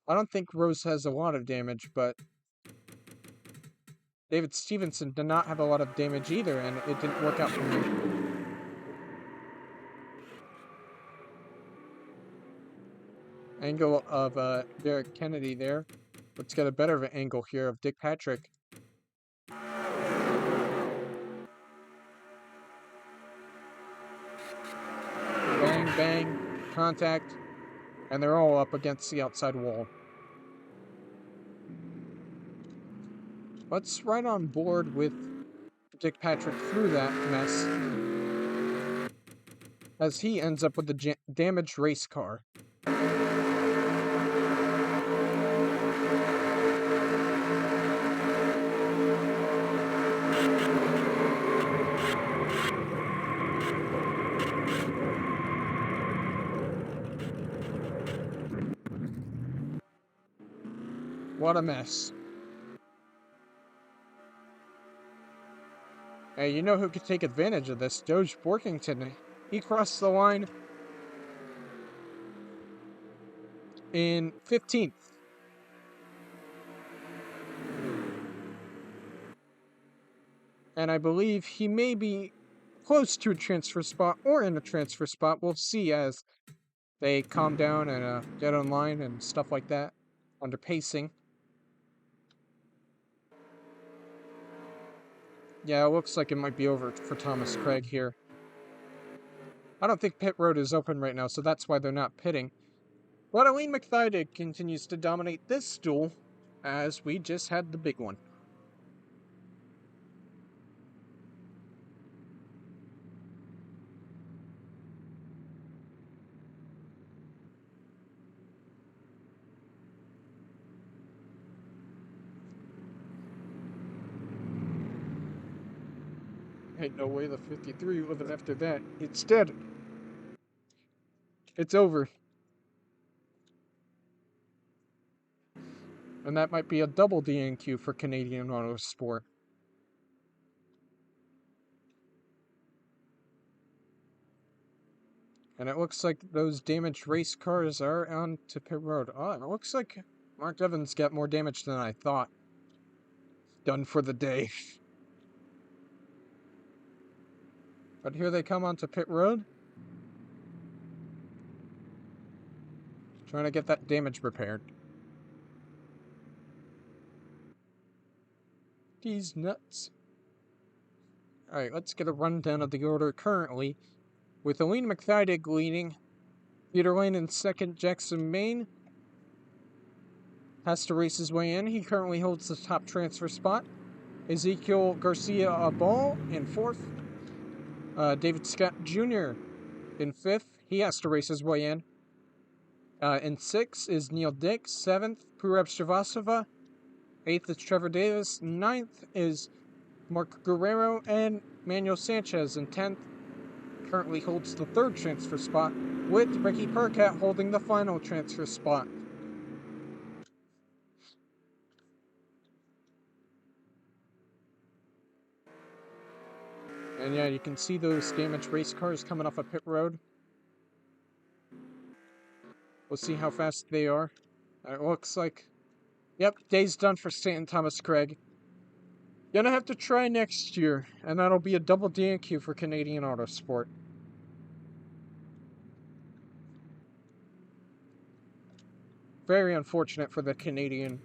I don't think Rose has a lot of damage, but David Stevenson did not have a lot of damage either, and it didn't work out for him. Angle of Derek Kennedy there. Let's get a better of an angle here of Dick Patrick. Bang, bang, contact, and they're all up against the outside wall. Let's ride on board with Dick Patrick through that mess, as he ends up with the damaged race car. What a mess. Hey, you know who could take advantage of this? Doge Borkington. He crossed the line in 15th. And I believe he may be close to a transfer spot or in a transfer spot. We'll see as they calm down and get online and stuff like that under pacing. Yeah, it looks like it might be over for Thomas Craig here. I don't think pit road is open right now, so that's why they're not pitting. But Elaine McThydig continues to dominate this duel, as we just had the big one. Ain't no way the 53 living after that. It's dead. It's over. And that might be a double DNQ for Canadian Autosport. And it looks like those damaged race cars are on to pit road. Oh, it looks like Mark Evans got more damage than I thought. Done for the day. But here they come onto pit road. Trying to get that damage repaired. These nuts. Alright, let's get a rundown of the order currently. With Aline McTheidig leading. Peter Lane in second, Jackson Maine has to race his way in. He currently holds the top transfer spot. Ezekiel Garcia Abal in fourth. David Scott Jr. in fifth. He has to race his way in. In sixth is Neil Dick. Seventh, Purab Srivastava. Eighth is Trevor Davis. Ninth is Mark Guerrero. And Manuel Sanchez in 10th. Currently holds the third transfer spot, with Ricky Percat holding the final transfer spot. And yeah, you can see those damaged race cars coming off a pit road. We'll see how fast they are. It looks like, yep, day's done for Stanton Thomas Craig. Gonna have to try next year, and that'll be a double DNQ for Canadian Autosport. Very unfortunate for the Canadian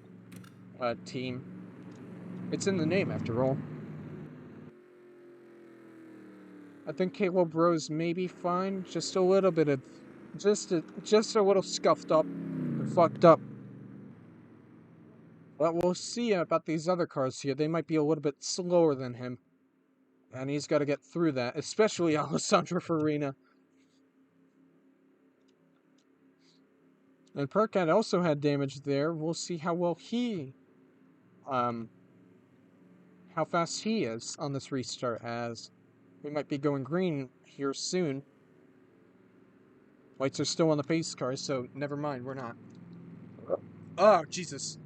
team. It's in the name, after all. I think Caleb Rose may be fine. Just a little bit of, just a little scuffed up and fucked up. But we'll see about these other cars here. They might be a little bit slower than him. And he's got to get through that, especially Alessandro Farina. And Percat also had damage there. We'll see how well he, how fast he is on this restart, as we might be going green here soon. Lights are still on the pace car, so never mind, we're not. Oh, Jesus.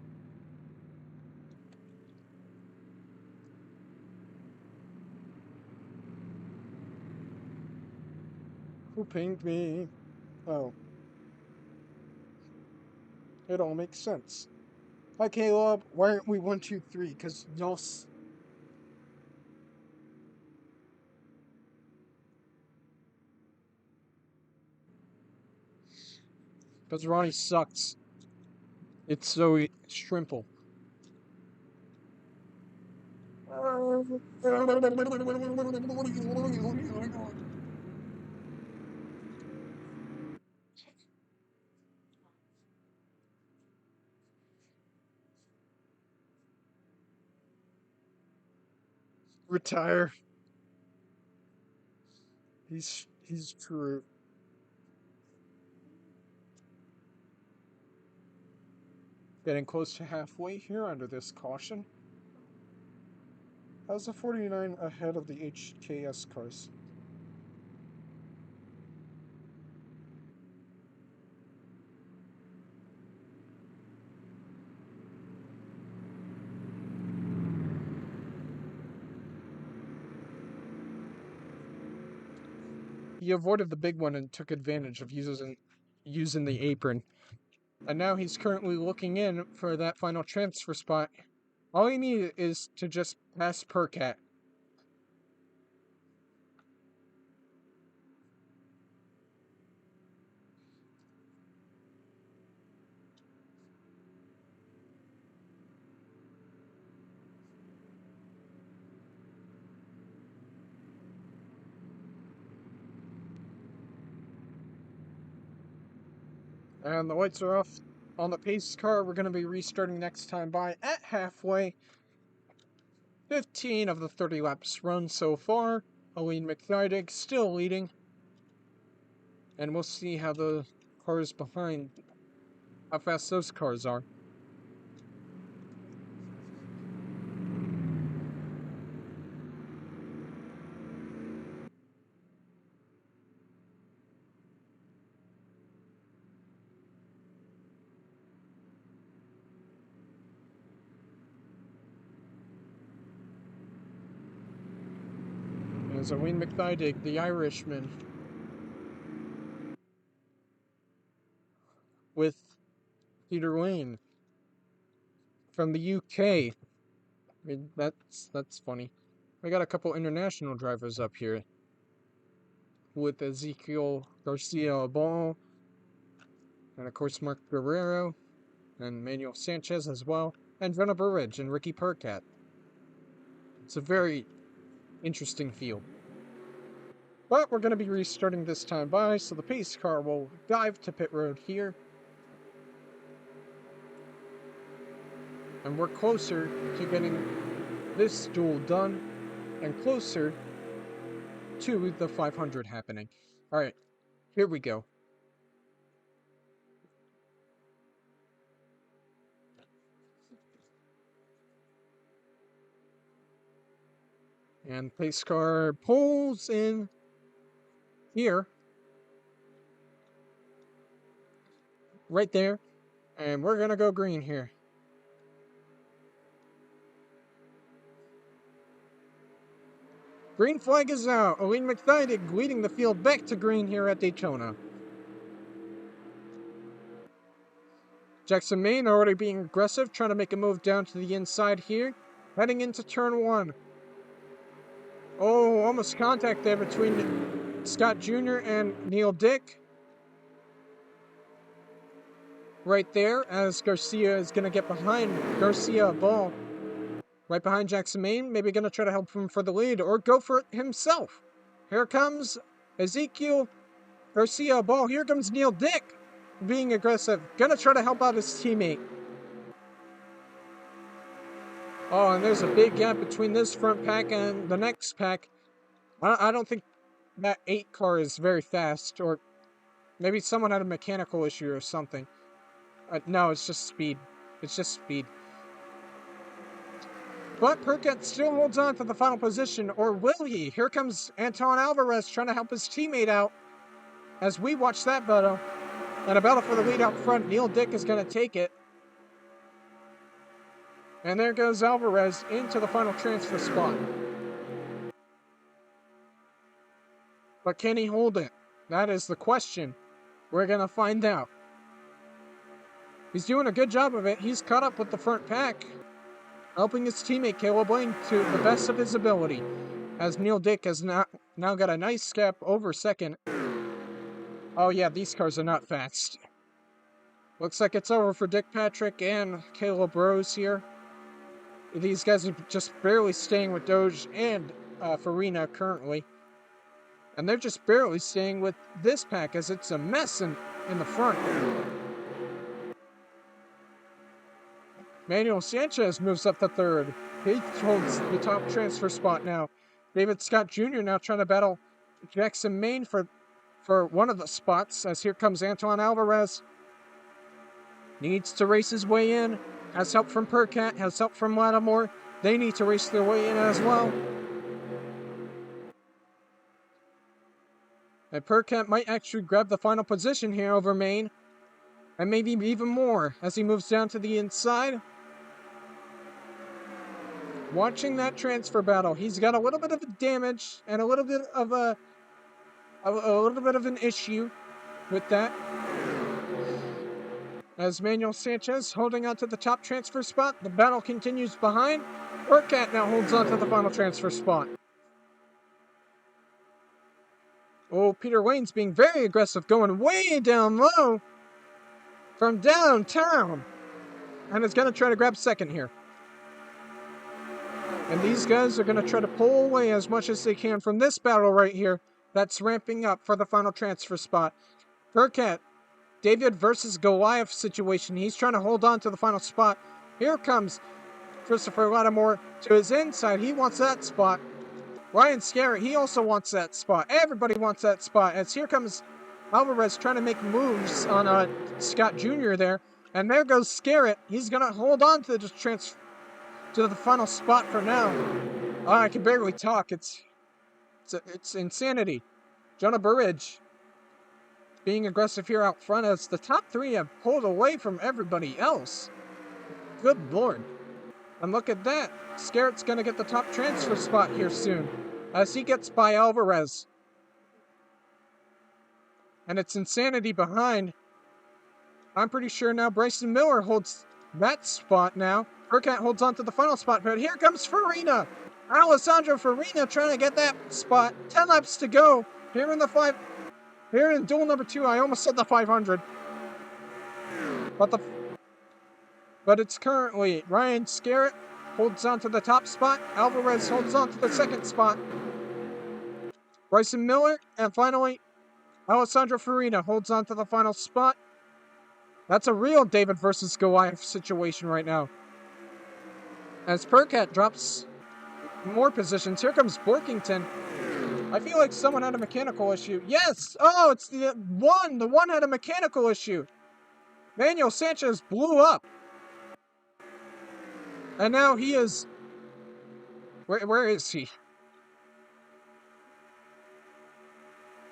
Who pinged me? Oh. It all makes sense. Hi, Caleb. Why aren't we 1, 2, 3? Because nos. Because Ronnie sucks. It's so shrimple. Retire. He's true. Getting close to halfway here under this caution. How's the 49 ahead of the HKS cars? He avoided the big one and took advantage of using the apron. And now he's currently looking in for that final transfer spot. All he needs is to just pass Percat. And the lights are off on the pace car. We're going to be restarting next time by at halfway. 15 of the 30 laps run so far. Aline McTheidig still leading. And we'll see how the cars behind, how fast those cars are. As Owen McThydig, the Irishman, with Peter Wayne from the UK. I mean, that's funny. We got a couple international drivers up here with Ezekiel Garcia Ball, and of course Mark Guerrero, and Manuel Sanchez as well, and Jonah Burridge and Ricky Percat. It's a very interesting field. But we're going to be restarting this time by, so the pace car will dive to pit road here. And we're closer to getting this duel done, and closer to the 500 happening. Alright, here we go. And pace car pulls in here. Right there. And we're gonna go green here. Green flag is out. Owen McThydig leading the field back to green here at Daytona. Jackson Maine already being aggressive, trying to make a move down to the inside here. Heading into turn 1. Oh, almost contact there between Scott Jr. and Neil Dick. Right there, as Garcia is going to get behind Garcia Ball. Right behind Jackson Maine, maybe going to try to help him for the lead, or go for it himself. Here comes Ezekiel Garcia Ball. Here comes Neil Dick, being aggressive. Going to try to help out his teammate. Oh, and there's a big gap between this front pack and the next pack. I don't think that 8 car is very fast, or maybe someone had a mechanical issue or something. No, it's just speed. It's just speed. But Percat still holds on to the final position, or will he? Here comes Anton Alvarez trying to help his teammate out as we watch that battle. And a battle for the lead out front. Neil Dick is going to take it. And there goes Alvarez into the final transfer spot. But can he hold it? That is the question. We're going to find out. He's doing a good job of it. He's caught up with the front pack, helping his teammate Caleb Lane to the best of his ability, as Neil Dick has now got a nice gap over second. Oh yeah, these cars are not fast. Looks like it's over for Dick Patrick and Caleb Rose here. These guys are just barely staying with Doge and Farina currently. And they're just barely staying with this pack, as it's a mess in the front. Manuel Sanchez moves up to third. He holds the top transfer spot now. David Scott Jr. now trying to battle Jackson Maine for one of the spots, as here comes Anton Alvarez. Needs to race his way in. Has help from Percat, has help from Lattimore. They need to race their way in as well. And Percat might actually grab the final position here over Maine. And maybe even more as he moves down to the inside. Watching that transfer battle, he's got a little bit of a damage and a little bit of an issue with that. As Manuel Sanchez holding on to the top transfer spot, the battle continues behind. Percat now holds on to the final transfer spot. Oh, Peter Wayne's being very aggressive, going way down low from downtown, and is going to try to grab second here. And these guys are going to try to pull away as much as they can from this battle right here that's ramping up for the final transfer spot. Percat, David versus Goliath situation. He's trying to hold on to the final spot. Here comes Christopher Lattimore to his inside. He wants that spot. Ryan Scarrett, he also wants that spot. Everybody wants that spot. As here comes Alvarez trying to make moves on Scott Jr. there. And there goes Scarrett. He's going to hold on to the final spot for now. I can barely talk. It's insanity. Jonah Burridge being aggressive here out front, as the top 3 have pulled away from everybody else. Good lord. And look at that. Scarrett's going to get the top transfer spot here soon. as he gets by Alvarez. And it's Insanity behind. I'm pretty sure now Bryson Miller holds that spot now. Percat holds on to the final spot, but here comes Farina. Alessandro Farina trying to get that spot. 10 laps to go. Here in duel number 2, I almost said the 500. But it's currently Ryan Scarrett holds on to the top spot. Alvarez holds on to the second spot. Bryson Miller, and finally, Alessandro Farina holds on to the final spot. That's a real David versus Goliath situation right now. As Percat drops more positions, here comes Borkington. I feel like someone had a mechanical issue. Yes! Oh, it's the one! The one had a mechanical issue. Manuel Sanchez blew up. And now he is... Where is he?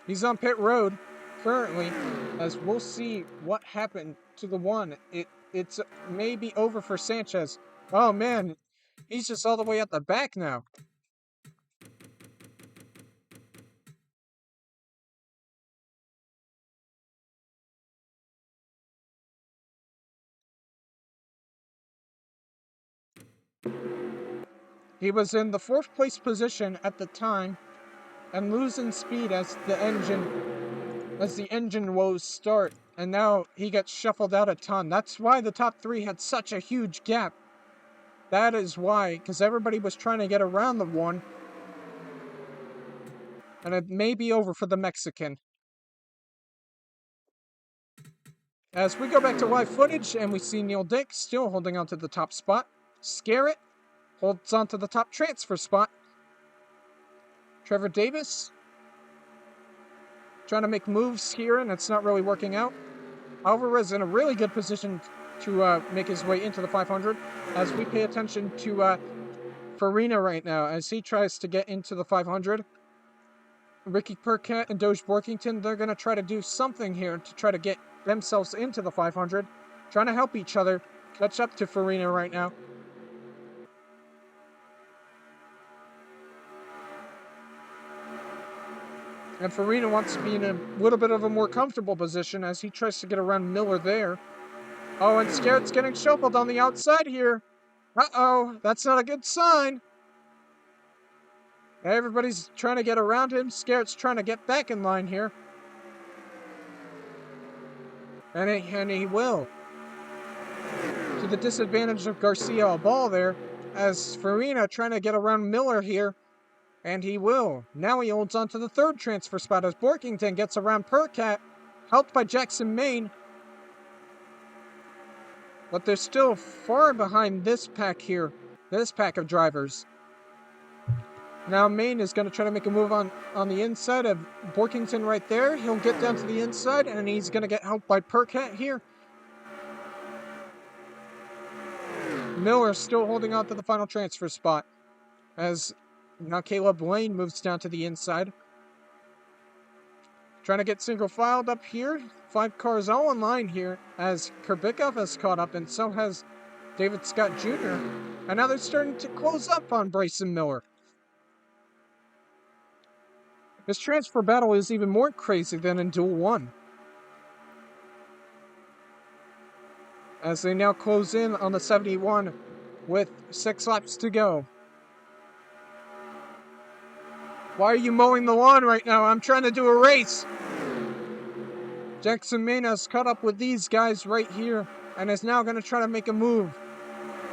He's on pit road currently, as we'll see what happened to the one. It's maybe over for Sanchez. Oh man, he's just all the way at the back now. He was in the 4th place position at the time and losing speed as the engine woes start, and now he gets shuffled out a ton. That's why the top 3 had such a huge gap. That is why, because everybody was trying to get around the one, and it may be over for the Mexican. As we go back to live footage, and we see Neil Dick still holding on to the top spot. Scarrett holds on to the top transfer spot. Trevor Davis trying to make moves here, and it's not really working out. Alvarez in a really good position to make his way into the 500, as we pay attention to Farina right now, as he tries to get into the 500. Ricky Percat and Doge Borkington, they're going to try to do something here to try to get themselves into the 500, trying to help each other catch up to Farina right now. And Farina wants to be in a little bit of a more comfortable position as he tries to get around Miller there. Oh, and Scarrett's getting shuffled on the outside here. Uh-oh, that's not a good sign. Everybody's trying to get around him. Scarrett's trying to get back in line here. And he will. To the disadvantage of Garcia Abal there, as Farina trying to get around Miller here. And he will. Now he holds on to the 3rd transfer spot as Borkington gets around Percat, helped by Jackson Maine. But they're still far behind this pack here, this pack of drivers. Now Maine is going to try to make a move on the inside of Borkington right there. He'll get down to the inside, and he's going to get helped by Percat here. Miller still holding on to the final transfer spot, as now Caleb Lane moves down to the inside. Trying to get single filed up here. 5 cars all in line here, as Kurbikov has caught up, and so has David Scott Jr. And now they're starting to close up on Bryson Miller. This transfer battle is even more crazy than in Duel 1, as they now close in on the 71 with 6 laps to go. Why are you mowing the lawn right now? I'm trying to do a race. Jackson Mena's caught up with these guys right here and is now going to try to make a move.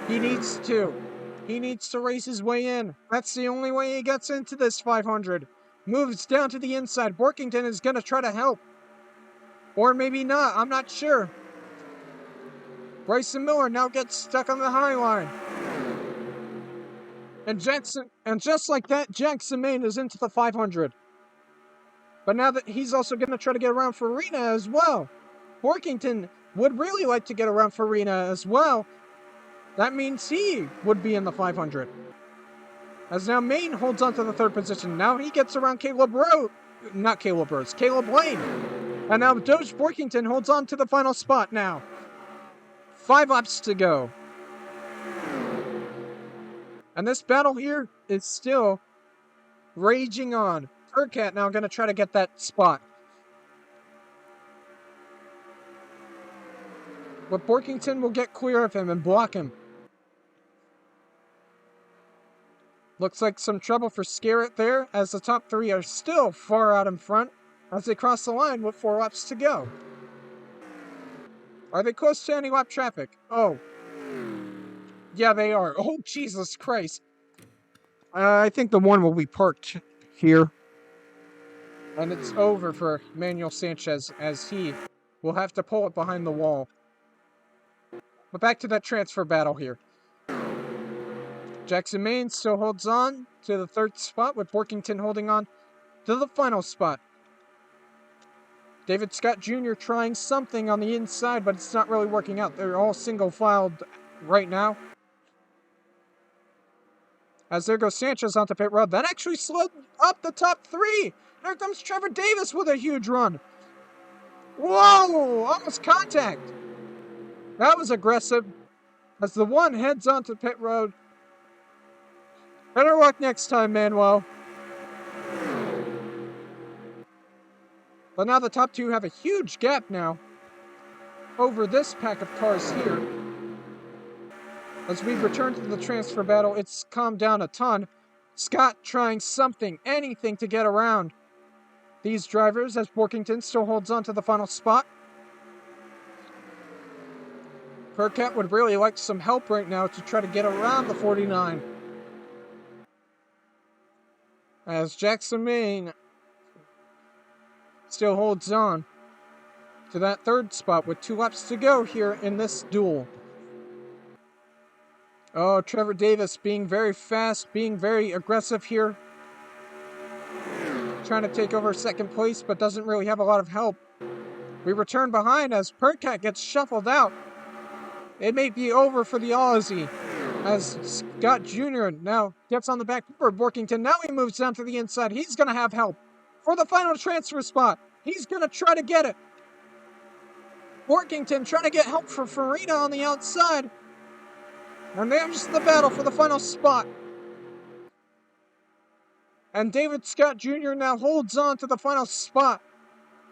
He needs to. He needs to race his way in. That's the only way he gets into this 500. Moves down to the inside. Borkington is going to try to help. Or maybe not. I'm not sure. Bryson Miller now gets stuck on the high line. And just like that, Jackson Maine is into the 500. But now that he's also going to try to get around Farina as well. Borkington would really like to get around Farina as well. That means he would be in the 500. As now Maine holds on to the 3rd position. Now he gets around Caleb Lane. And now Doge Borkington holds on to the final spot now. 5 laps to go. And this battle here is still raging on. Hurcat now going to try to get that spot. But Borkington will get clear of him and block him. Looks like some trouble for Scarrett there, as the top three are still far out in front as they cross the line with 4 laps to go. Are they close to any lap traffic? Oh. Yeah, they are. Oh, Jesus Christ. I think the one will be parked here. And it's over for Manuel Sanchez, as he will have to pull it behind the wall. But back to that transfer battle here. Jackson Maine still holds on to the 3rd spot, with Borkington holding on to the final spot. David Scott Jr. trying something on the inside, but it's not really working out. They're all single-filed right now. As there goes Sanchez onto pit road. That actually slowed up the top 3. There comes Trevor Davis with a huge run. Whoa! Almost contact. That was aggressive. As the one heads onto pit road. Better luck next time, Manuel. But now the top 2 have a huge gap now over this pack of cars here. As we return to the transfer battle, it's calmed down a ton. Scott trying something, anything to get around these drivers, as Borkington still holds on to the final spot. Hurcat would really like some help right now to try to get around the 49. As Jackson Maine still holds on to that 3rd spot with 2 laps to go here in this duel. Oh, Trevor Davis being very fast, being very aggressive here. Trying to take over 2nd place, but doesn't really have a lot of help. We return behind as Hurcat gets shuffled out. It may be over for the Aussie, as Scott Jr. now gets on the back for Borkington. Now he moves down to the inside. He's going to have help for the final transfer spot. He's going to try to get it. Borkington trying to get help for Farina on the outside. And there's the battle for the final spot. And David Scott Jr. now holds on to the final spot.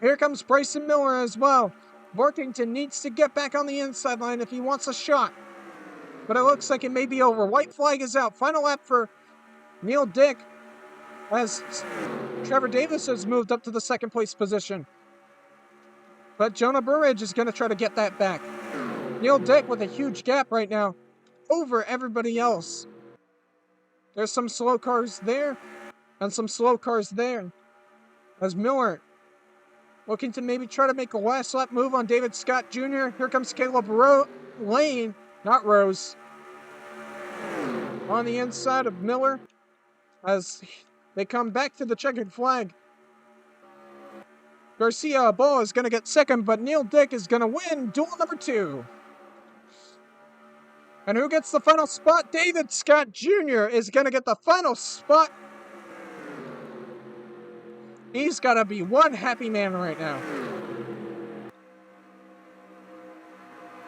Here comes Bryson Miller as well. Borkington needs to get back on the inside line if he wants a shot. But it looks like it may be over. White flag is out. Final lap for Neil Dick, as Trevor Davis has moved up to the 2nd place position. But Jonah Burridge is going to try to get that back. Neil Dick with a huge gap right now over everybody else. There's some slow cars there and some slow cars there. As Miller looking to maybe try to make a last lap move on David Scott Jr. Here comes Caleb Lane, not Rose, on the inside of Miller as they come back to the checkered flag. Garcia Aboa is going to get 2nd, but Neil Dick is going to win duel number 2. And who gets the final spot? David Scott Jr. is going to get the final spot. He's got to be one happy man right now.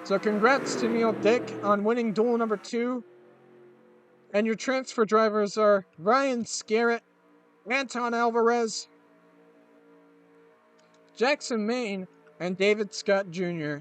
So congrats to Neil Dick on winning duel number 2. And your transfer drivers are Ryan Scarrett, Anton Alvarez, Jackson Maine, and David Scott Jr.